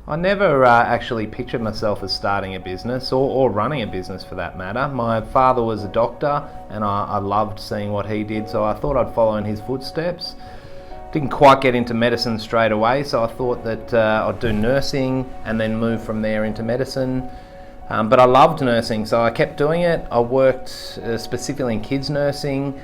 I never actually pictured myself as starting a business or running a business for that matter. My father was a doctor and I loved seeing what he did, so I thought I'd follow in his footsteps. Didn't quite get into medicine straight away, so I thought that I'd do nursing and then move from there into medicine. But I loved nursing, so I kept doing it. I worked specifically in kids nursing.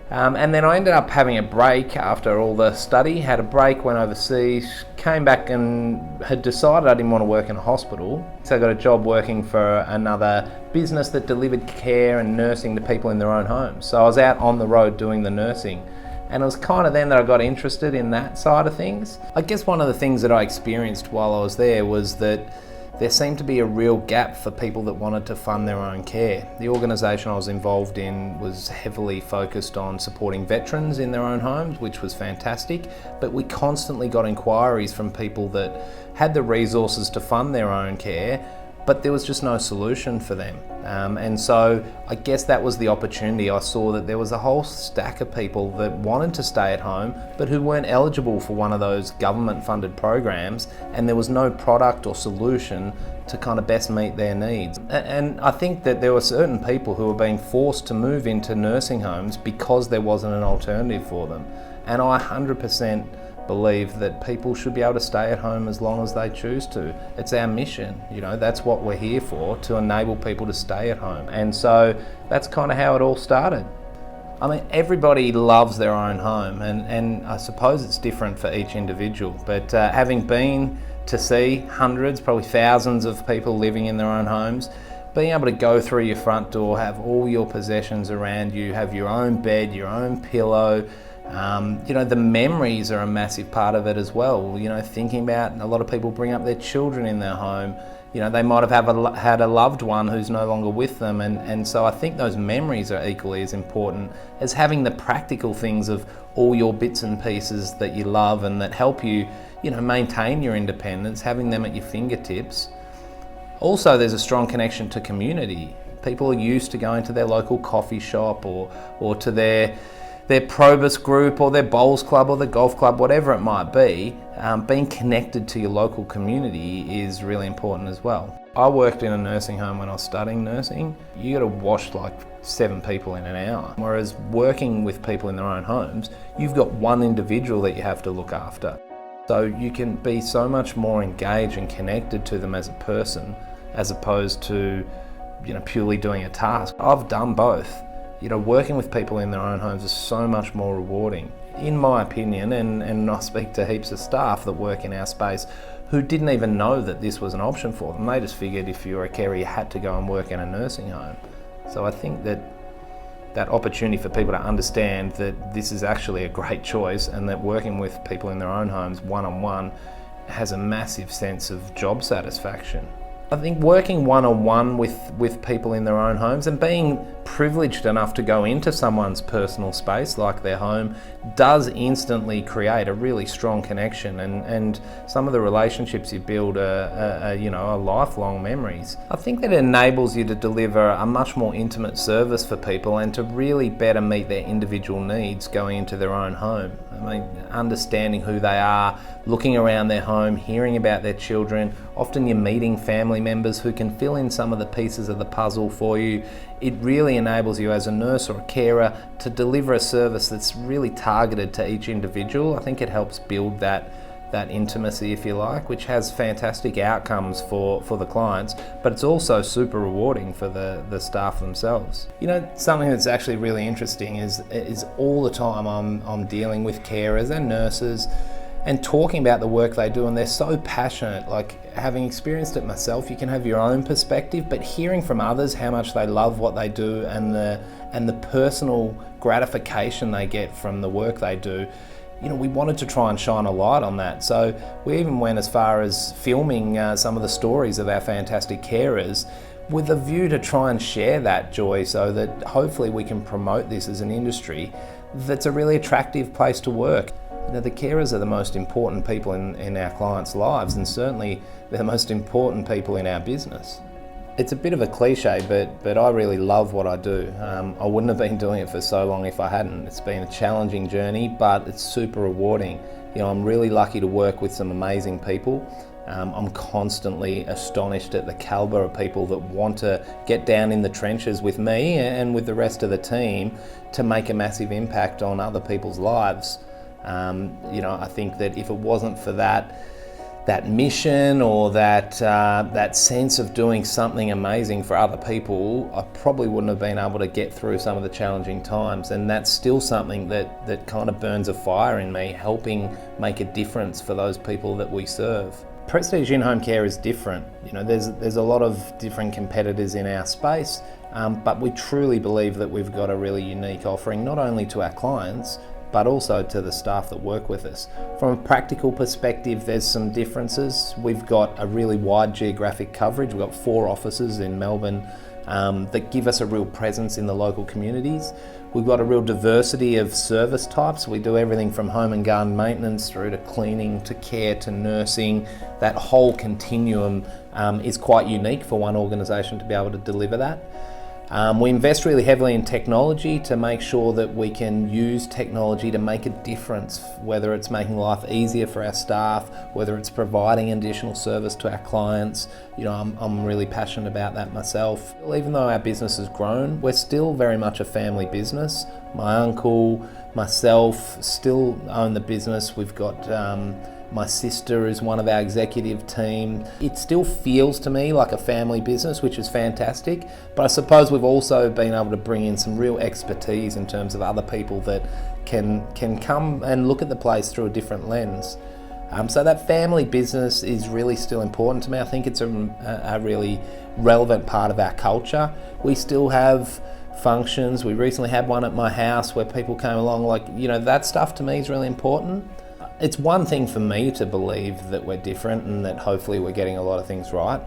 And then I ended up having a break after all the study, had a break, went overseas, came back and had decided I didn't want to work in a hospital. So I got a job working for another business that delivered care and nursing to people in their own homes. So I was out on the road doing the nursing. And it was kind of then that I got interested in that side of things. I guess one of the things that I experienced while I was there was that there seemed to be a real gap for people that wanted to fund their own care. The organisation I was involved in was heavily focused on supporting veterans in their own homes, which was fantastic, but we constantly got inquiries from people that had the resources to fund their own care, but there was just no solution for them. And so I guess that was the opportunity. I saw that there was a whole stack of people that wanted to stay at home, but who weren't eligible for one of those government funded programs, and there was no product or solution to kind of best meet their needs. And I think that there were certain people who were being forced to move into nursing homes because there wasn't an alternative for them. And I 100% believe that people should be able to stay at home as long as they choose to. It's our mission, that's what we're here for, to enable people to stay at home. And so that's kind of how it all started. I mean, everybody loves their own home, and I suppose it's different for each individual, but having been to see hundreds, probably thousands of people living in their own homes, being able to go through your front door, have all your possessions around you, have your own bed, your own pillow, the memories are a massive part of it as well. Thinking about, a lot of people bring up their children in their home. They might have had a loved one who's no longer with them, and so I think those memories are equally as important as having the practical things of all your bits and pieces that you love and that help you, maintain your independence, having them at your fingertips. Also, there's a strong connection to community. People are used to going to their local coffee shop or to their Probus group or their bowls club or the golf club, whatever it might be. Being connected to your local community is really important as well. I worked in a nursing home when I was studying nursing. You got to wash like 7 people in an hour. Whereas working with people in their own homes, you've got one individual that you have to look after. So you can be so much more engaged and connected to them as a person, as opposed to purely doing a task. I've done both. Working with people in their own homes is so much more rewarding, in my opinion, and I speak to heaps of staff that work in our space who didn't even know that this was an option for them. They just figured if you were a carer, you had to go and work in a nursing home. So I think that opportunity for people to understand that this is actually a great choice, and that working with people in their own homes one-on-one has a massive sense of job satisfaction. I think working one-on-one with people in their own homes and being privileged enough to go into someone's personal space like their home does instantly create a really strong connection, and some of the relationships you build are lifelong memories. I think that it enables you to deliver a much more intimate service for people and to really better meet their individual needs going into their own home. I mean, understanding who they are, looking around their home, hearing about their children. Often you're meeting family members who can fill in some of the pieces of the puzzle for you. It really enables you as a nurse or a carer to deliver a service that's really targeted to each individual. I think it helps build that intimacy, if you like, which has fantastic outcomes for the clients, but it's also super rewarding for the staff themselves. Something that's actually really interesting is all the time I'm dealing with carers and nurses and talking about the work they do, and they're so passionate. Like, having experienced it myself, you can have your own perspective, but hearing from others how much they love what they do and the personal gratification they get from the work they do, we wanted to try and shine a light on that. So we even went as far as filming some of the stories of our fantastic carers, with a view to try and share that joy, so that hopefully we can promote this as an industry that's a really attractive place to work. The carers are the most important people in our clients' lives, and certainly they're the most important people in our business. It's a bit of a cliche, but I really love what I do. I wouldn't have been doing it for so long if I hadn't. It's been a challenging journey, but it's super rewarding. I'm really lucky to work with some amazing people I'm constantly astonished at the calibre of people that want to get down in the trenches with me and with the rest of the team to make a massive impact on other people's lives. I think that if it wasn't for that mission or that sense of doing something amazing for other people, I probably wouldn't have been able to get through some of the challenging times. And that's still something that kind of burns a fire in me, helping make a difference for those people that we serve. Prestige in-home care is different. There's a lot of different competitors in our space, but we truly believe that we've got a really unique offering, not only to our clients, but also to the staff that work with us. From a practical perspective, there's some differences. We've got a really wide geographic coverage. We've got 4 offices in Melbourne that give us a real presence in the local communities. We've got a real diversity of service types. We do everything from home and garden maintenance through to cleaning, to care, to nursing. That whole continuum is quite unique for one organisation to be able to deliver that. We invest really heavily in technology to make sure that we can use technology to make a difference, whether it's making life easier for our staff, whether it's providing additional service to our clients. I'm really passionate about that myself. Even though our business has grown, we're still very much a family business. My uncle, myself still own the business. We've got my sister is one of our executive team. It still feels to me like a family business, which is fantastic. But I suppose we've also been able to bring in some real expertise in terms of other people that can come and look at the place through a different lens. So that family business is really still important to me. I think it's a really relevant part of our culture. We still have functions. We recently had one at my house where people came along, that stuff to me is really important. It's one thing for me to believe that we're different and that hopefully we're getting a lot of things right,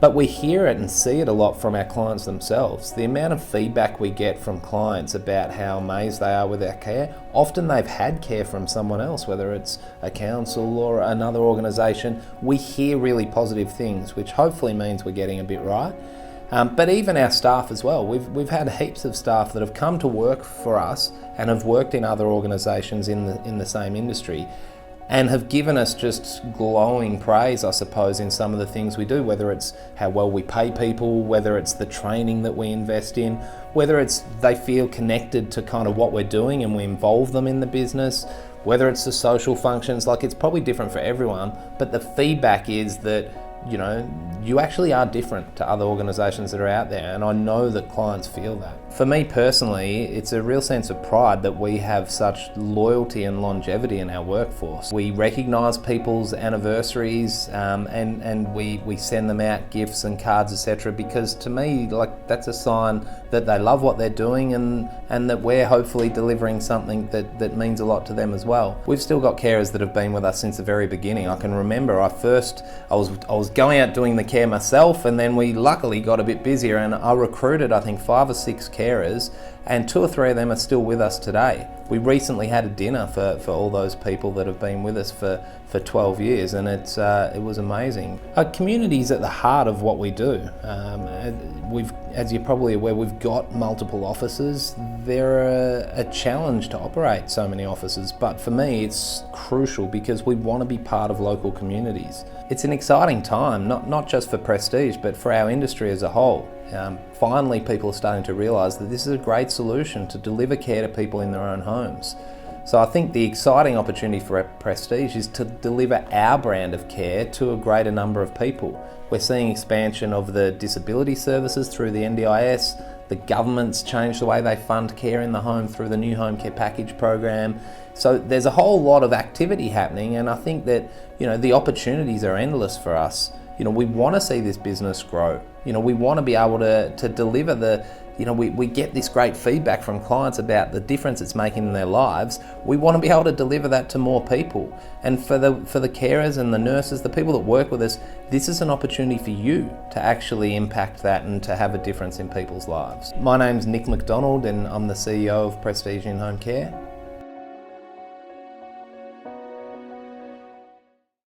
but we hear it and see it a lot from our clients themselves. The amount of feedback we get from clients about how amazed they are with our care, often they've had care from someone else, whether it's a council or another organisation. We hear really positive things, which hopefully means we're getting a bit right. But even our staff as well. We've had heaps of staff that have come to work for us and have worked in other organisations in the same industry, and have given us just glowing praise, I suppose, in some of the things we do, whether it's how well we pay people, whether it's the training that we invest in, whether it's they feel connected to kind of what we're doing and we involve them in the business, whether it's the social functions. It's probably different for everyone, but the feedback is that you actually are different to other organisations that are out there, and I know that clients feel that. For me personally, it's a real sense of pride that we have such loyalty and longevity in our workforce. We recognise people's anniversaries and we send them out gifts and cards, etc., because to me, that's a sign that they love what they're doing and that we're hopefully delivering something that means a lot to them as well. We've still got carers that have been with us since the very beginning. I can remember I was going out doing the care myself, and then we luckily got a bit busier and I recruited I think 5 or 6 carers, and 2 or 3 of them are still with us today. We recently had a dinner for all those people that have been with us for 12 years, and it was amazing. Our community is at the heart of what we do. As you're probably aware, we've got multiple offices. They're a challenge to operate so many offices, but for me it's crucial because we want to be part of local communities. It's an exciting time, not just for Prestige, but for our industry as a whole. Finally, people are starting to realise that this is a great solution to deliver care to people in their own homes. So I think the exciting opportunity for Prestige is to deliver our brand of care to a greater number of people. We're seeing expansion of the disability services through the NDIS. The government's changed the way they fund care in the home through the new home care package program. So there's a whole lot of activity happening, and I think that the opportunities are endless for us. We want to see this business grow. We want to be able to deliver we get this great feedback from clients about the difference it's making in their lives. We want to be able to deliver that to more people. And for the carers and the nurses, the people that work with us, this is an opportunity for you to actually impact that and to have a difference in people's lives. My name's Nick McDonald and I'm the CEO of Prestige In-Home Care.